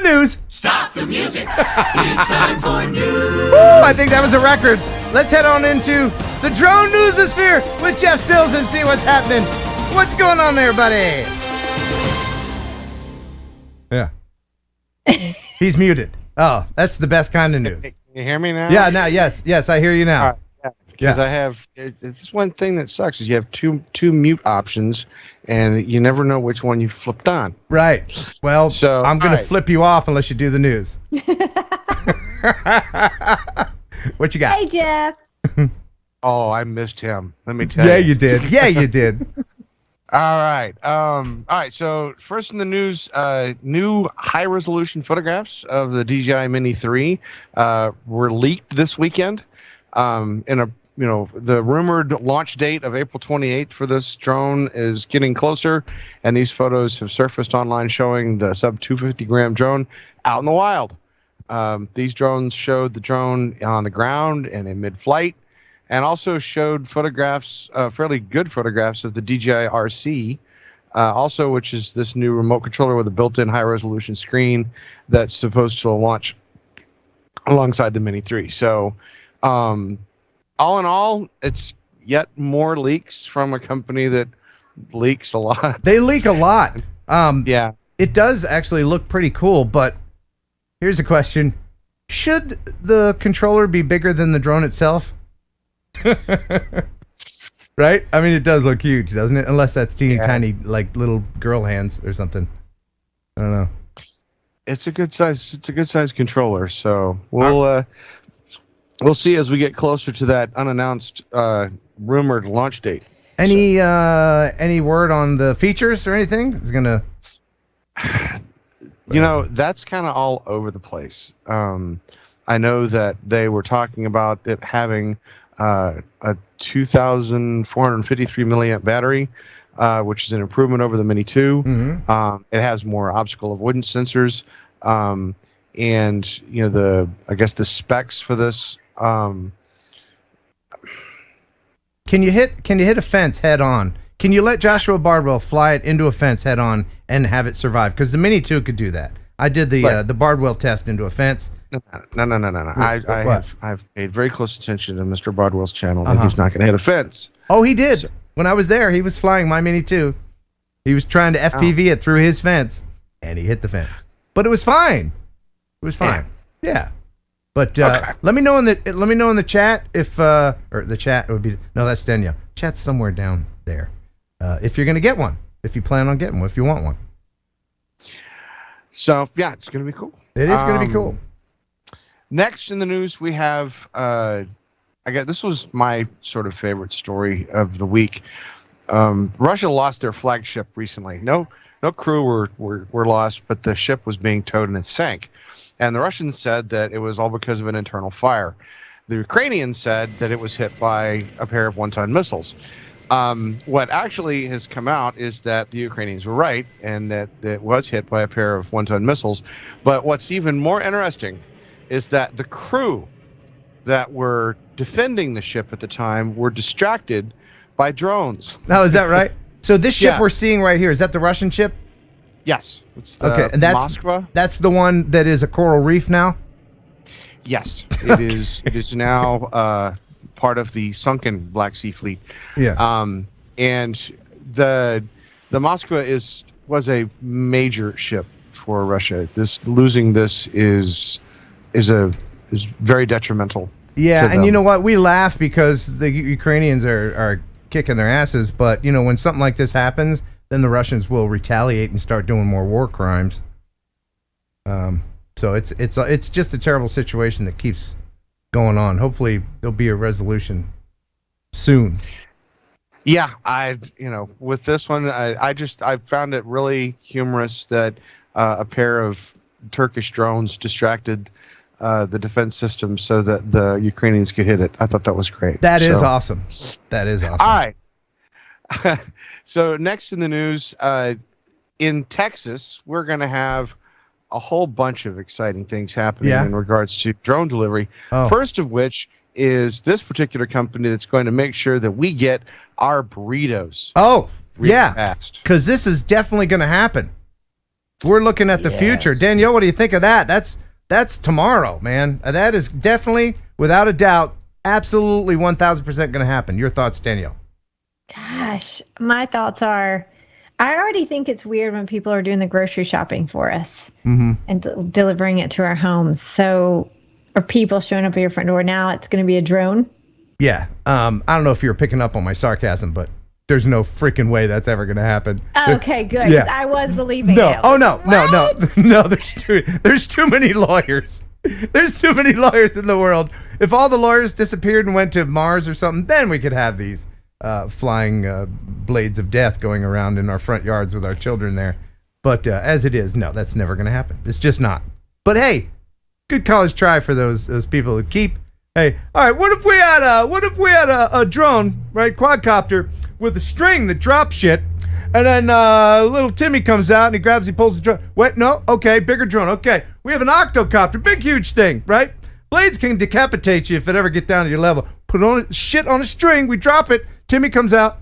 the news. Stop the music. It's time for news. Woo, I think that was a record. Let's head on into the drone newsosphere with Jeff Sills and see what's happening. What's going on there, buddy? Yeah. He's muted. Oh, that's the best kind of news. Can you hear me now? Yeah, now, yes, I hear you now. All right, yeah. Because I have, it's one thing that sucks is you have two mute options, and you never know which one you flipped on. Right. Well, so I'm going to flip you off unless you do the news. What you got? Hey, Jeff. Oh, I missed him. Let me tell you. Yeah, you did. Yeah, you did. All right. So first in the news, new high-resolution photographs of the DJI Mini 3 were leaked this weekend. The rumored launch date of April 28th for this drone is getting closer, and these photos have surfaced online showing the sub 250-gram drone out in the wild. These drones showed the drone on the ground and in mid-flight, and also showed photographs, fairly good photographs of the DJI RC, also, which is this new remote controller with a built-in high-resolution screen that's supposed to launch alongside the Mini 3. So, all in all, it's yet more leaks from a company that leaks a lot. They leak a lot. Yeah. It does actually look pretty cool, but here's a question. Should the controller be bigger than the drone itself? Right? I mean, it does look huge, doesn't it? Unless that's teeny tiny, like little girl hands or something. I don't know. It's a good size controller. So we'll see as we get closer to that unannounced rumored launch date. Any word on the features or anything? It's gonna. That's kind of all over the place. I know that they were talking about it having a 2,453 milliamp battery, which is an improvement over the Mini 2. Mm-hmm. It has more obstacle avoidance sensors, and the specs for this. Can you hit a fence head on? Can you let Joshua Bardwell fly it into a fence head on and have it survive? Because the Mini 2 could do that. I did the Bardwell test into a fence. No. I've paid very close attention to Mr. Bardwell's channel, and he's not going to hit a fence. Oh, he did. So, when I was there, he was flying my Mini 2. He was trying to FPV it through his fence, and he hit the fence. But it was fine. It was fine. Yeah. But let me know in the chat if or the chat would be that's Danielle. Chat's somewhere down there. If you're going to get one, if you plan on getting one, if you want one. So yeah, it's going to be cool. It is going to be cool. Next in the news, we have, this was my sort of favorite story of the week. Russia lost their flagship recently. No crew were lost, but the ship was being towed and it sank. And the Russians said that it was all because of an internal fire. The Ukrainians said that it was hit by a pair of one-ton missiles. What actually has come out is that the Ukrainians were right and that it was hit by a pair of one-ton missiles. But what's even more interesting is that the crew that were defending the ship at the time were distracted by drones. Now, is that right? So this ship we're seeing right here, is that the Russian ship? Yes. It's the and that's Moskva. That's the one that is a coral reef now? Yes. It is. It is now part of the sunken Black Sea Fleet. Yeah. And the Moskva was a major ship for Russia. Losing this is very detrimental. Yeah, and you know what? We laugh because the Ukrainians are kicking their asses, but when something like this happens, then the Russians will retaliate and start doing more war crimes. So it's just a terrible situation that keeps going on. Hopefully there'll be a resolution soon. Yeah, with this one, I found it really humorous that a pair of Turkish drones distracted the defense system so that the Ukrainians could hit it. I thought that was great. That is awesome. That is awesome. All right. So next in the news, in Texas, we're going to have a whole bunch of exciting things happening in regards to drone delivery. Oh. First of which is this particular company that's going to make sure that we get our burritos. Oh, really fast. Because this is definitely going to happen. We're looking at the future. Danielle, what do you think of that? That's tomorrow, man. That is definitely, without a doubt, absolutely 1,000% going to happen. Your thoughts, Danielle? Gosh, my thoughts are, I already think it's weird when people are doing the grocery shopping for us and delivering it to our homes. So, or people showing up at your front door. Now it's going to be a drone. Yeah. I don't know if you were picking up on my sarcasm, but there's no freaking way that's ever going to happen. Okay, good. Yeah. I was believing no. it. Oh, no. No, there's too many lawyers. There's too many lawyers in the world. If all the lawyers disappeared and went to Mars or something, then we could have these flying blades of death going around in our front yards with our children there. But as it is, no, that's never going to happen. It's just not. But hey, good college try for those people who keep. Hey, all right. What if we had a drone, right, quadcopter with a string that drops shit, and then little Timmy comes out and he pulls the drone. Wait, no, okay, bigger drone. Okay, we have an octocopter, big huge thing, right? Blades can decapitate you if it ever get down to your level. Put on shit on a string, we drop it. Timmy comes out.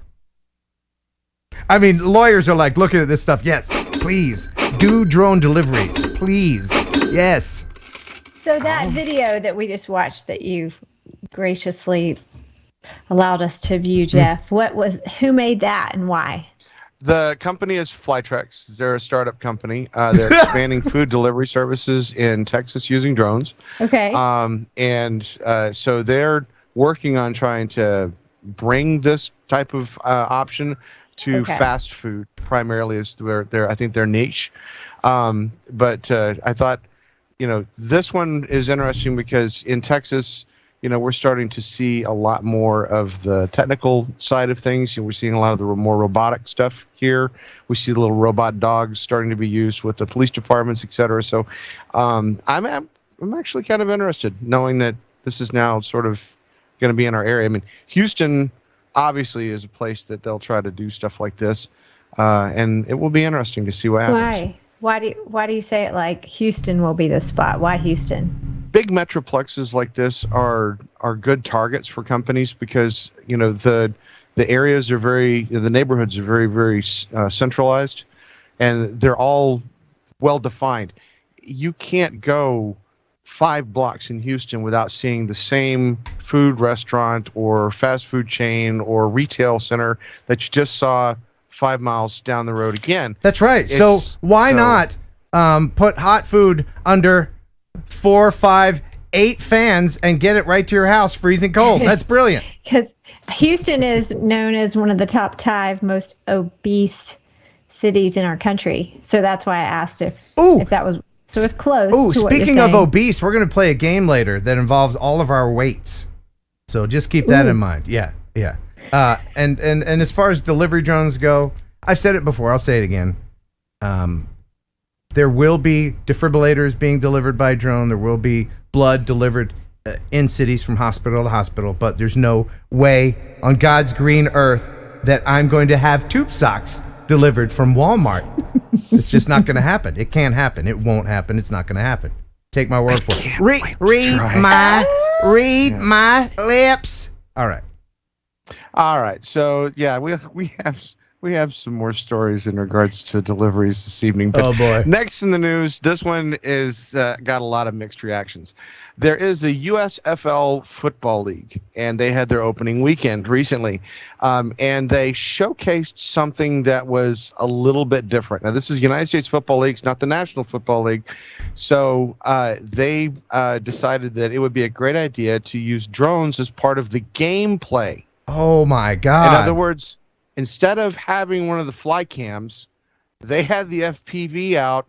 I mean, lawyers are like looking at this stuff. Yes, please do drone deliveries, please. Yes. So that video that we just watched that you graciously allowed us to view, Jeff, who made that and why? The company is Flytrex. They're a startup company. They're expanding food delivery services in Texas using drones. Okay. So they're working on trying to bring this type of option to fast food, primarily is their I think their niche. But I thought, this one is interesting because in Texas, we're starting to see a lot more of the technical side of things. We're seeing a lot of the more robotic stuff here. We see little robot dogs starting to be used with the police departments, et cetera. So I'm actually kind of interested knowing that this is now sort of going to be in our area. I mean, Houston obviously is a place that they'll try to do stuff like this. And it will be interesting to see what happens. Why do you say it like Houston will be the spot? Why Houston? Big metroplexes like this are good targets for companies because the areas are the neighborhoods are very, very centralized, and they're all well defined. You can't go 5 blocks in Houston without seeing the same food restaurant or fast food chain or retail center that you just saw 5 miles down the road again. That's right. So why not put hot food under 4, 5, 8 fans and get it right to your house freezing cold? That's brilliant. Because Houston is known as one of the top 5 most obese cities in our country. So that's why I asked if that was... So it's close. Oh, speaking of obese, we're going to play a game later that involves all of our weights. So just keep that in mind. Yeah. And as far as delivery drones go, I've said it before. I'll say it again. There will be defibrillators being delivered by drone. There will be blood delivered in cities from hospital to hospital. But there's no way on God's green earth that I'm going to have tube socks delivered from Walmart. It's just not going to happen. It can't happen. It won't happen. It's not going to happen. Take my word for it. Read my lips. All right. So yeah, we have some more stories in regards to deliveries this evening. But oh boy! Next in the news, this one is got a lot of mixed reactions. There is a USFL football league, and they had their opening weekend recently, and they showcased something that was a little bit different. Now, this is United States Football League, not the National Football League. So they decided that it would be a great idea to use drones as part of the gameplay. Oh my God! In other words, instead of having one of the fly cams, they had the FPV out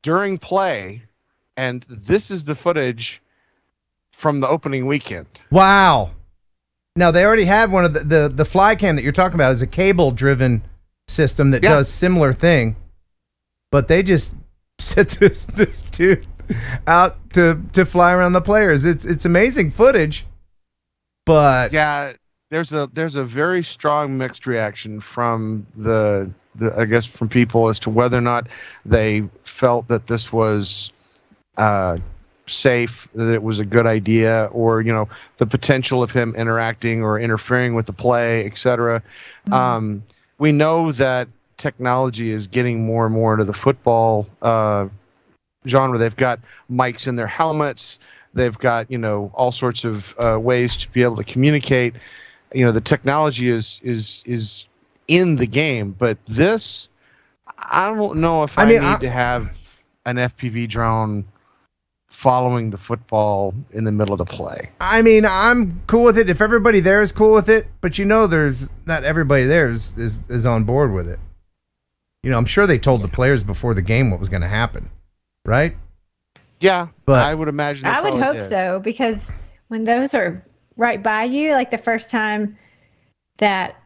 during play, and this is the footage from the opening weekend. Wow. Now, they already had one of the fly cam that you're talking about is a cable-driven system that does similar thing, but they just set this dude out to fly around the players. It's amazing footage, but... Yeah, there's a very strong mixed reaction from the I guess from people as to whether or not they felt that this was safe, that it was a good idea, or the potential of him interacting or interfering with the play, etc. We know that technology is getting more and more into the football genre. They've got mics in their helmets. They've got, all sorts of ways to be able to communicate. The technology is in the game, but this, I don't know if I need to have an FPV drone following the football in the middle of the play. I mean, I'm cool with it if everybody there is cool with it, but there's not everybody there is on board with it. I'm sure they told the players before the game what was going to happen, right? Yeah, but I would imagine. I would hope so, because when those are right by you, like the first time that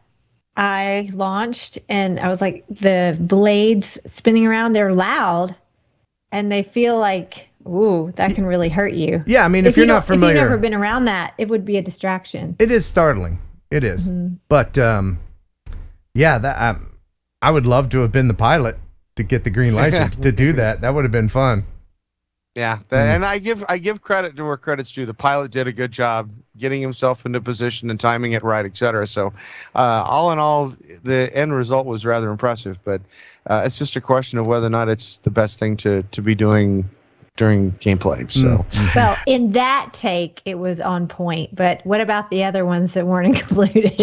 I launched and I was like, the blades spinning around, they're loud and they feel like, ooh, that can really hurt you. Yeah, I mean, if you're not familiar, if you've never been around that, it would be a distraction. It is startling. It is. Mm-hmm. But I would love to have been the pilot to get the green light to do that. That would have been fun. Yeah, and I give credit to where credit's due. The pilot did a good job getting himself into position and timing it right, etc. So, all in all, the end result was rather impressive. But it's just a question of whether or not it's the best thing to be doing during gameplay. So, well, in that take, it was on point. But what about the other ones that weren't included?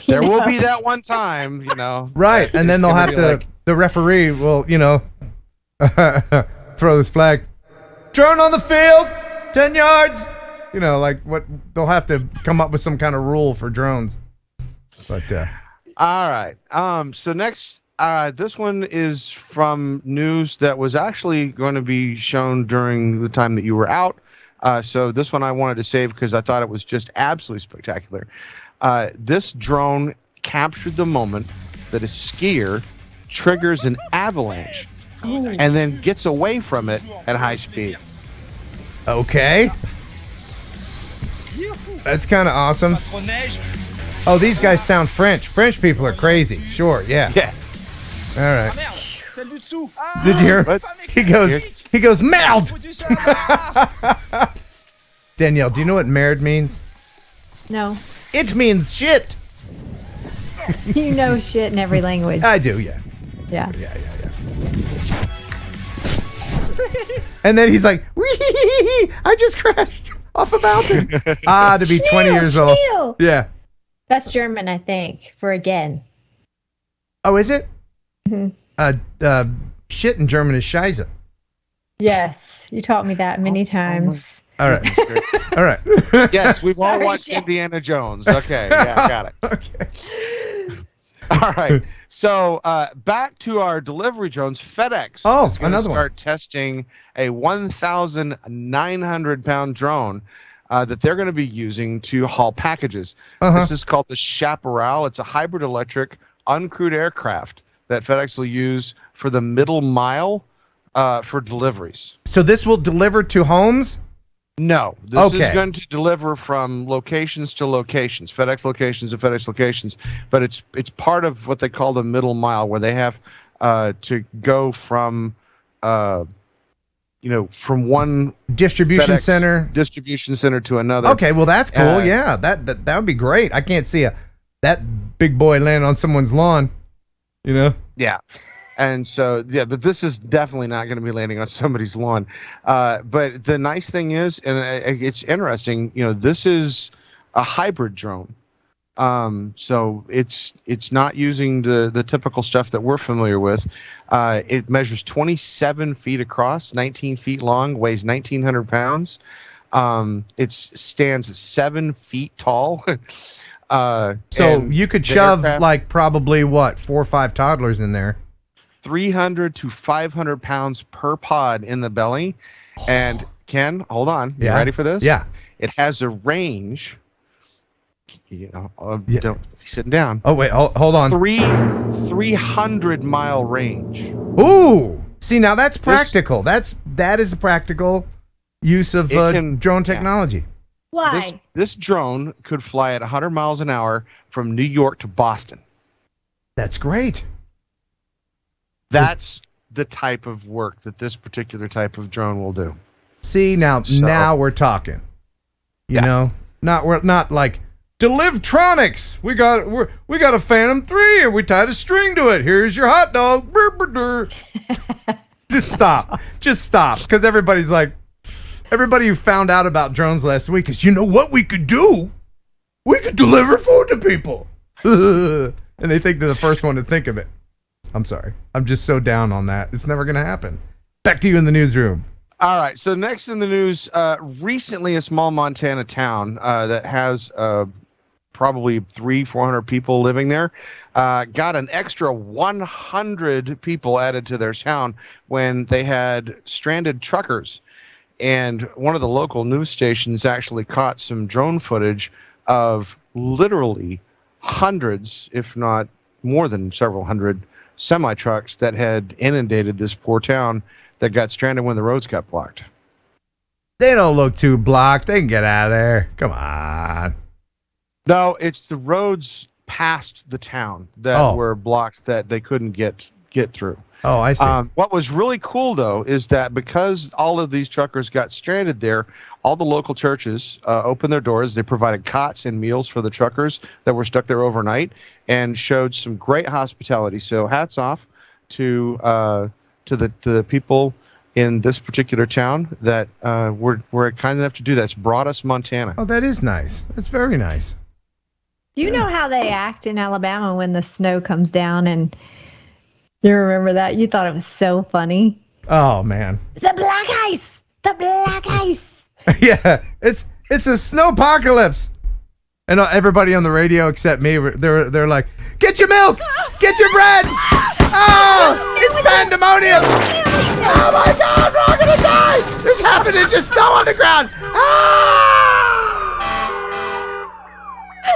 There will be that one time, Right, and then they'll have to. The referee will, throw this flag. Drone on the field, 10 yards. What they'll have to come up with some kind of rule for drones. But all right. So next, this one is from news that was actually going to be shown during the time that you were out. So this one I wanted to save because I thought it was just absolutely spectacular. This drone captured the moment that a skier triggers an avalanche and then gets away from it at high speed. Okay. That's kind of awesome. Oh, these guys sound French. French people are crazy. Sure, yeah. Yes. All right. Did you hear? He goes, merde! Danielle, do you know what merde means? No. It means shit. You know shit in every language. I do, yeah. Yeah. Yeah. And then he's like, wee, I just crashed off a mountain. To be 20 years old. Yeah. That's German, I think, for again. Oh, is it? Mm-hmm. Shit in German is Scheiße. Yes, you taught me that many times. All right. All right. Yes, we've all watched Indiana Jones. Okay, yeah, got it. Okay. All right. So back to our delivery drones. FedEx is going to start testing a 1,900-pound drone that they're going to be using to haul packages. This is called the Chaparral. It's a hybrid electric uncrewed aircraft that FedEx will use for the middle mile for deliveries. So this will deliver to homes? No, this is going to deliver from locations to locations, FedEx locations to FedEx locations, but it's part of what they call the middle mile, where they have to go from from one distribution FedEx center to another. Okay, well that's cool. Yeah, that would be great. I can't see that big boy land on someone's lawn, Yeah. And so, but this is definitely not going to be landing on somebody's lawn. But the nice thing is, and it's interesting, this is a hybrid drone. So it's not using the typical stuff that we're familiar with. It measures 27 feet across, 19 feet long, weighs 1,900 pounds. It stands 7 feet tall. So you could shove like probably 4 or 5 toddlers in there. 300 to 500 pounds per pod in the belly. And Ken, hold on. You ready for this? Yeah. It has a range. Don't be sitting down. Oh, wait. Hold on. 300-mile range. Ooh. See, now that's practical. That is a practical use of drone technology. Yeah. Why? This drone could fly at 100 miles an hour from New York to Boston. That's great. That's the type of work that this particular type of drone will do. See, now we're talking. We're not like Delivtronics. We got a Phantom 3 and we tied a string to it. Here's your hot dog. Just stop. Because everybody who found out about drones last week is, you know what we could do? We could deliver food to people. And they think they're the first one to think of it. I'm sorry. I'm just so down on that. It's never going to happen. Back to you in the newsroom. All right. So next in the news, recently a small Montana town that has probably 300-400 people living there got an extra 100 people added to their town when they had stranded truckers. And one of the local news stations actually caught some drone footage of literally hundreds, if not more than several hundred, semi-trucks that had inundated this poor town that got stranded when the roads got blocked. They don't look too blocked. They can get out of there. Come on. No, it's the roads past the town that were blocked that they couldn't get through. Oh, I see. What was really cool, though, is that because all of these truckers got stranded there, all the local churches opened their doors. They provided cots and meals for the truckers that were stuck there overnight and showed some great hospitality. So hats off to the people in this particular town that were kind enough to do that. It's Broadus, Montana. Oh, that is nice. That's very nice. You know how they act in Alabama when the snow comes down, and you remember that? You thought it was so funny. Oh man. The black ice. The black ice. Yeah, it's a snowpocalypse. And everybody on the radio except me, they're like, get your milk, get your bread. Oh, it's pandemonium. Oh my God, we're all gonna die. There's half an inch of snow on the ground. Ah!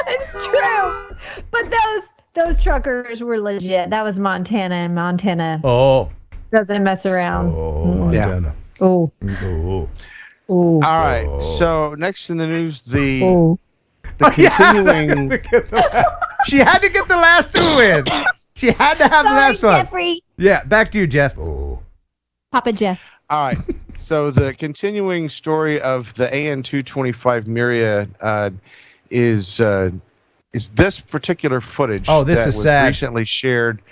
It's true. But those truckers were legit. That was Montana, and Montana doesn't mess around. Oh, Montana. Oh. Oh. All right. So next in the news, the continuing. She had to get the last two in. She had to have the last one. Jeffrey. Yeah, back to you, Jeff. Oh. Papa Jeff. All right. So the continuing story of the AN-225 Myria is this particular footage that was is sad. Recently shared.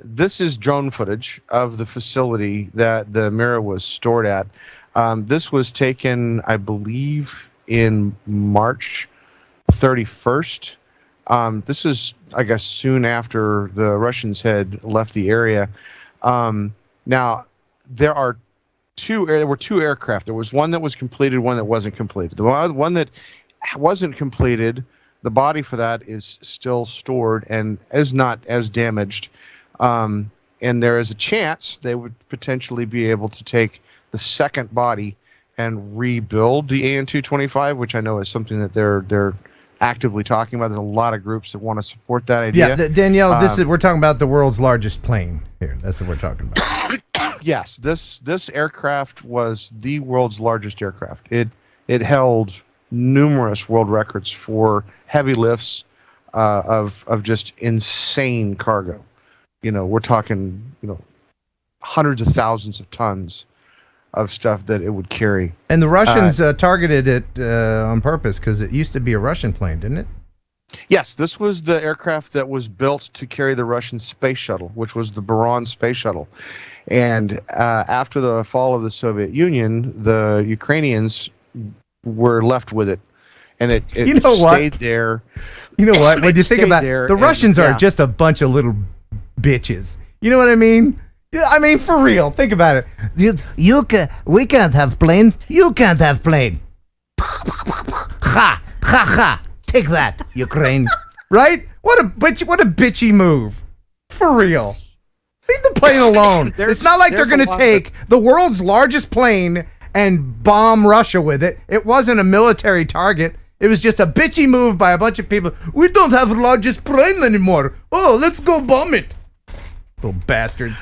This is drone footage of the facility that the Myria was stored at. This was taken, I believe, in March 31st. This is, I guess, soon after the Russians had left the area. Now, there were two aircraft. There was one that was completed, one that wasn't completed. The one that wasn't completed, the body for that is still stored and is not as damaged. And there is a chance they would potentially be able to take the second body and rebuild the AN-225, which I know is something that they're actively talking about. There's a lot of groups that want to support that idea. Yeah, Danielle, we're talking about the world's largest plane here. That's what we're talking about. Yes, this aircraft was the world's largest aircraft. It held numerous world records for heavy lifts of just insane cargo. We're talking, hundreds of thousands of tons of stuff that it would carry. And the Russians targeted it on purpose because it used to be a Russian plane, didn't it? Yes, this was the aircraft that was built to carry the Russian space shuttle, which was the Buran space shuttle. And after the fall of the Soviet Union, the Ukrainians were left with it. And it stayed there. You know what? When you think about it, the Russians are just a bunch of little bitches. You know what I mean? I mean, for real. Think about it. We can't have plane. You can't have plane. Ha, ha, ha. Take that, Ukraine. Right? What a bitchy move. For real. Leave the plane alone. It's not like they're going to take the world's largest plane and bomb Russia with it. It wasn't a military target. It was just a bitchy move by a bunch of people. We don't have the largest plane anymore. Oh, let's go bomb it. Little bastards.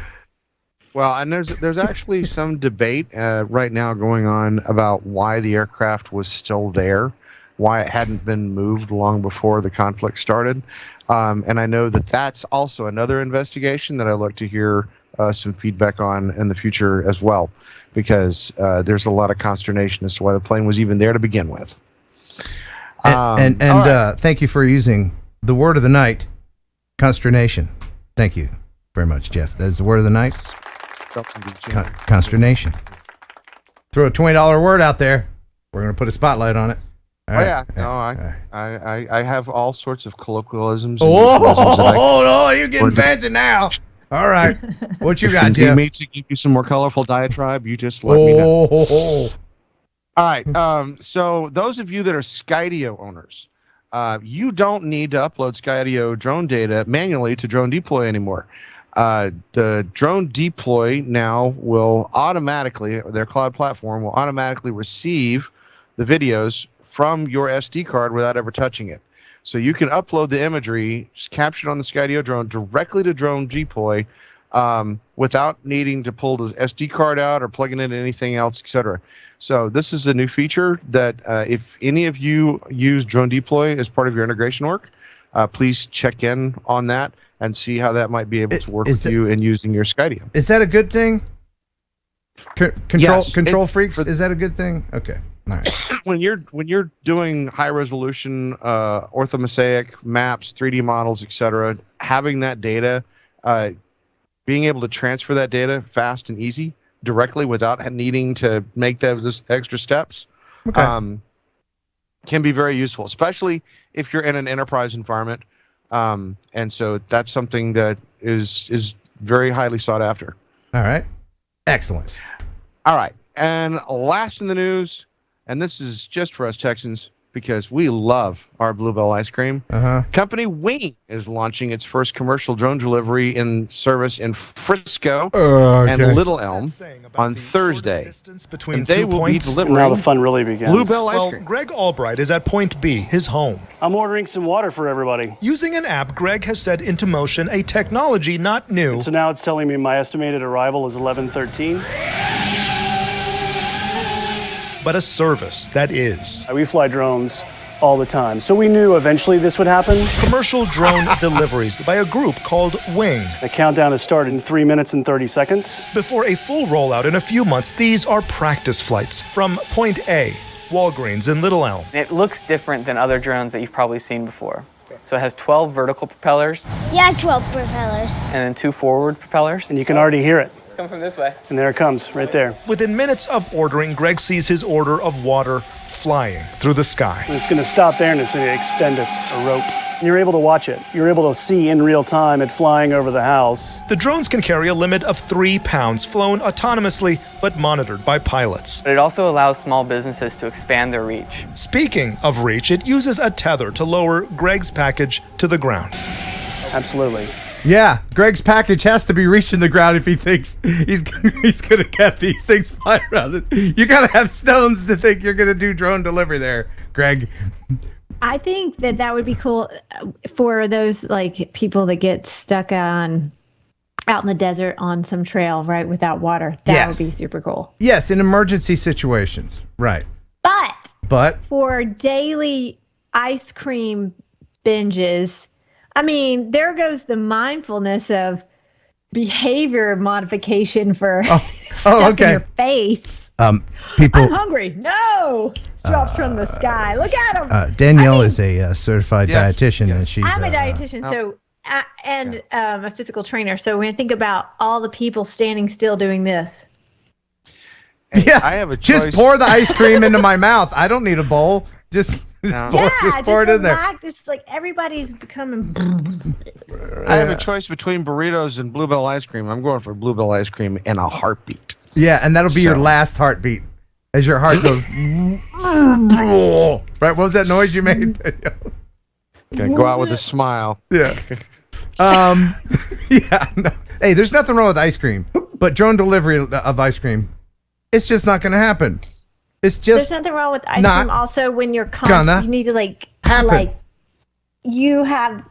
Well, and there's actually some debate right now going on about why the aircraft was still there, why it hadn't been moved long before the conflict started. And I know that that's also another investigation that I look to hear some feedback on in the future as well, because there's a lot of consternation as to why the plane was even there to begin with. Thank you for using the word of the night, consternation. Thank you very much, Jeff. That's the word of the night. Consternation. Throw a $20 word out there. We're going to put a spotlight on it. All right. I have all sorts of colloquialisms. No, you're getting fancy now. All right. What you got, Jeff? Me to give you some more colorful diatribe, you just let me know. All right. So those of you that are Skydio owners, you don't need to upload Skydio drone data manually to Drone Deploy anymore. The Drone Deploy now will automatically, their cloud platform will automatically receive the videos from your SD card without ever touching it. So you can upload the imagery captured on the Skydio drone directly to Drone Deploy without needing to pull the SD card out or plugging it into anything else, etc. So this is a new feature that if any of you use Drone Deploy as part of your integration work, please check in on that and see how that might be able to work with you in using your Skydio. Is that a good thing? Control freaks, is that a good thing? Okay. All right. When you're doing high resolution orthomosaic maps, 3D models, etc., having that data, being able to transfer that data fast and easy directly without needing to make those extra steps, can be very useful, especially if you're in an enterprise environment. And so that's something that is very highly sought after. All right. Excellent. All right. And last in the news, and this is just for us Texans because we love our Bluebell ice cream. Company Wing is launching its first commercial drone delivery in service in Frisco and Little Elm on Thursday. And they will be delivering now the fun really begins. Bluebell ice cream. Greg Albright is at point B, his home. I'm ordering some water for everybody. Using an app, Greg has set into motion a technology not new. So now it's telling me my estimated arrival is 11:13. But a service that is. We fly drones all the time, so we knew eventually this would happen. Commercial drone deliveries by a group called Wing. The countdown has started in 3 minutes and 30 seconds. Before a full rollout in a few months, these are practice flights from Point A, Walgreens in Little Elm. It looks different than other drones that you've probably seen before. So it has 12 vertical propellers. Yeah, it's 12 propellers. And then 2 forward propellers. And you can already hear it. It's coming from this way. And there it comes, right there. Within minutes of ordering, Greg sees his order of water flying through the sky. And it's going to stop there and it's going to extend its rope. And you're able to watch it. You're able to see in real time it flying over the house. The drones can carry a limit of 3 pounds, flown autonomously, but monitored by pilots. But it also allows small businesses to expand their reach. Speaking of reach, it uses a tether to lower Greg's package to the ground. Absolutely. Yeah, Greg's package has to be reaching the ground if he thinks he's going to get these things flying around. You got to have stones to think you're going to do drone delivery there, Greg. I think that would be cool for those like people that get stuck out in the desert on some trail, right, without water. That would be super cool. Yes, in emergency situations, right. But for daily ice cream binges, I mean, there goes the mindfulness of behavior modification for stuff in your face. People. I'm hungry. No, it's dropped from the sky. Look at him. Danielle is a certified dietitian, and she's. I'm a dietitian, and a physical trainer. So when I think about all the people standing still doing this. Yeah, I have a choice. Just pour the ice cream into my mouth. I don't need a bowl. Just. Pour it in there. Just like everybody's becoming. I have a choice between burritos and Bluebell ice cream. I'm going for Bluebell ice cream in a heartbeat. Yeah, and that'll be your last heartbeat as your heart goes. Right? What was that noise you made? Okay, go out with a smile. Yeah. Yeah. No. Hey, there's nothing wrong with ice cream, but drone delivery of ice cream, it's just not going to happen. It's just there's nothing wrong with ice cream. Also, when you're you need to you have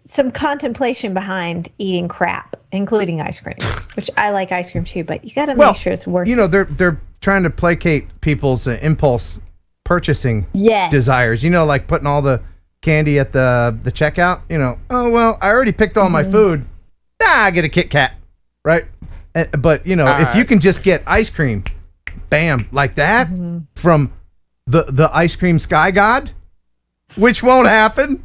some contemplation behind eating crap, including ice cream, which I like ice cream too. But you got to make sure it's worth. They're trying to placate people's impulse purchasing desires. Like putting all the candy at the checkout. Oh well, I already picked all my food. I get a Kit Kat, right? But if you can just get ice cream. Bam, like that from the ice cream sky god, which won't happen.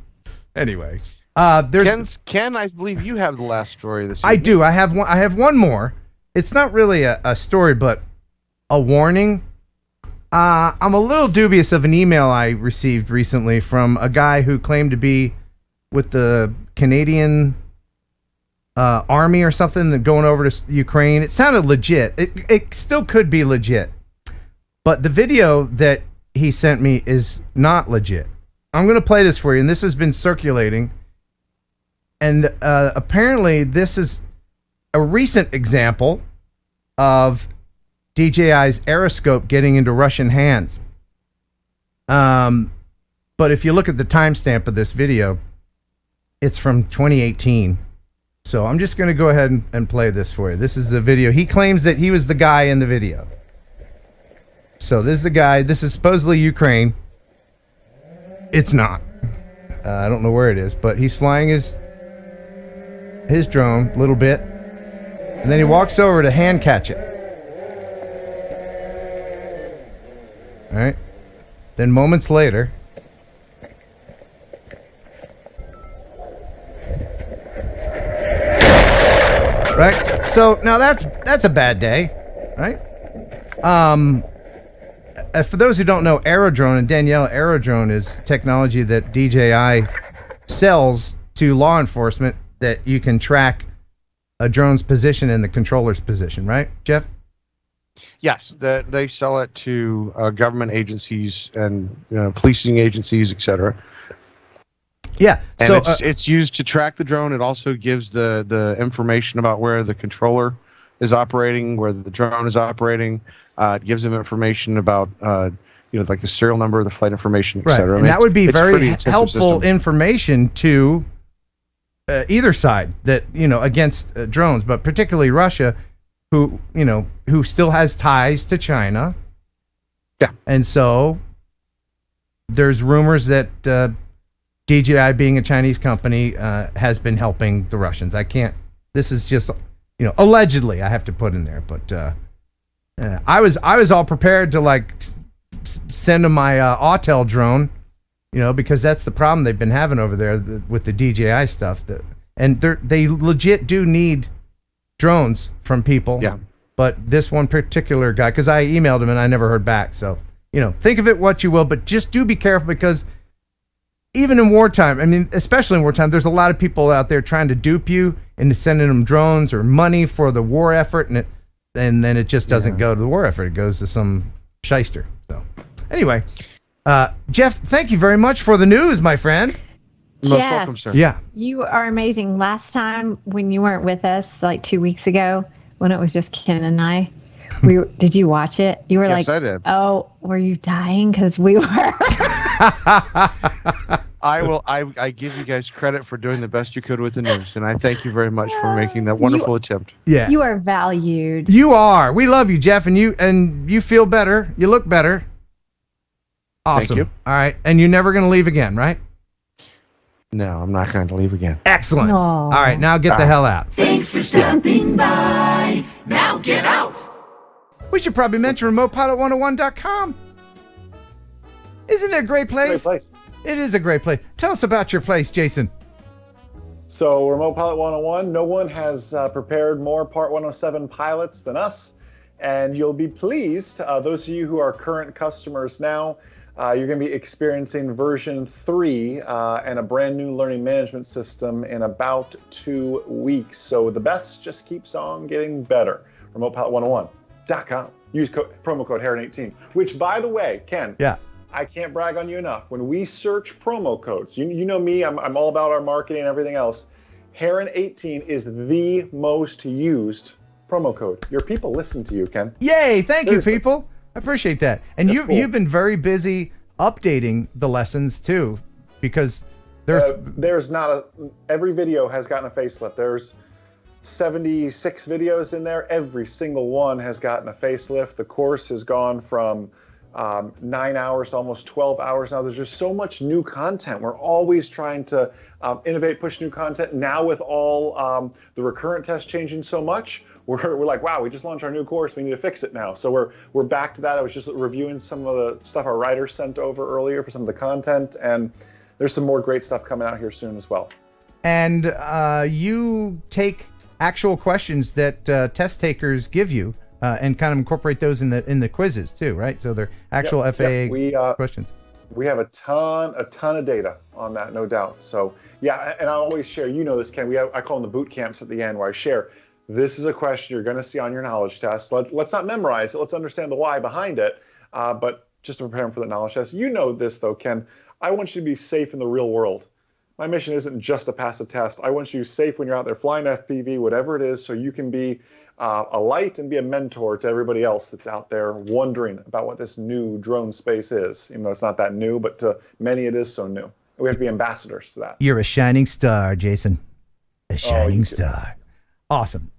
Anyway, there's Ken, I believe you have the last story this I evening. do. I have one more. It's not really a story, but a warning. I'm a little dubious of an email I received recently from a guy who claimed to be with the Canadian army or something, that going over to Ukraine. It sounded legit. It still could be legit, but the video that he sent me is not legit. I'm going to play this for you, and this has been circulating. And apparently, this is a recent example of DJI's Aeroscope getting into Russian hands. But if you look at the timestamp of this video, it's from 2018. So I'm just going to go ahead and play this for you. This is the video. He claims that he was the guy in the video. So this is the guy. This is supposedly Ukraine. It's not. I don't know where it is, but he's flying his drone a little bit, and then he walks over to hand catch it. All right. Then moments later, right? So now that's a bad day, right? For those who don't know, Aerodrone and Danielle, Aerodrone is technology that DJI sells to law enforcement, that you can track a drone's position and the controller's position, right, Jeff? Yes, they sell it to government agencies and policing agencies, etc. Yeah, and it's used to track the drone. It also gives the information about where the controller is operating, where the drone is operating. It gives them information about like the serial number, the flight information, etc. Right, and that would be very helpful information to either side that against drones, but particularly Russia, who still has ties to China. Yeah, and so there's rumors that DJI, being a Chinese company, has been helping the Russians. This is just allegedly, I have to put in there, but I was all prepared to send them my Autel drone, because that's the problem they've been having over there with the DJI stuff. And they legit do need drones from people. Yeah. But this one particular guy, because I emailed him and I never heard back. So, think of it what you will, but just do be careful, because even in wartime, I mean, especially in wartime, there's a lot of people out there trying to dupe you into sending them drones or money for the war effort, and then it just doesn't go to the war effort. It goes to some shyster. So, anyway, Jeff, thank you very much for the news, my friend. Most welcome, sir. Yeah. You are amazing. Last time when you weren't with us, like 2 weeks ago, when it was just Ken and I, did you watch it? You were Yes, I did. Oh, were you dying? Because we were. I give you guys credit for doing the best you could with the news, and I thank you very much for making that wonderful attempt. Yeah. You are valued. You are. We love you, Jeff, and you feel better. You look better. Awesome. Thank you. All right. And you're never going to leave again, right? No, I'm not going to leave again. Excellent. Aww. All right. Now get the hell out. Thanks for stopping by. Now get out. We should probably mention remotepilot101.com. Isn't it a great place? Great place. It is a great place. Tell us about your place, Jason. So, Remote Pilot 101, no one has prepared more Part 107 pilots than us. And you'll be pleased, those of you who are current customers now, you're going to be experiencing version 3 and a brand new learning management system in about 2 weeks. So the best just keeps on getting better. RemotePilot101.com. Use promo code Heron18, which, by the way, Ken, Yeah. I can't brag on you enough. When we search promo codes, you know me, I'm all about our marketing and everything else. Heron18 is the most used promo code. Your people listen to you, Ken. Yay. Thank Seriously. you, people. I appreciate that. And That's cool. you've been very busy updating the lessons, too, because there's not every video has gotten a facelift. There's 76 videos in there. Every single one has gotten a facelift. The course has gone from 9 hours to almost 12 hours now. There's just so much new content. We're always trying to innovate, push new content. Now with all the recurrent tests changing so much, we're like, wow, we just launched our new course. We need to fix it now. So we're back to that. I was just reviewing some of the stuff our writers sent over earlier for some of the content, and there's some more great stuff coming out here soon as well. And you take actual questions that test takers give you and kind of incorporate those in the quizzes too, right? So they're actual FAA questions. We have a ton of data on that, no doubt. So yeah, and I always share, you know this, Ken, I call them the boot camps at the end, where I share, this is a question you're going to see on your knowledge test. Let's not memorize it. Let's understand the why behind it. But just to prepare them for the knowledge test. You know this though, Ken, I want you to be safe in the real world. My mission isn't just to pass a test. I want you safe when you're out there flying FPV, whatever it is, so you can be a light and be a mentor to everybody else that's out there wondering about what this new drone space is. Even though it's not that new, but to many it is so new. We have to be ambassadors to that. You're a shining star, Jason. A shining star. Awesome.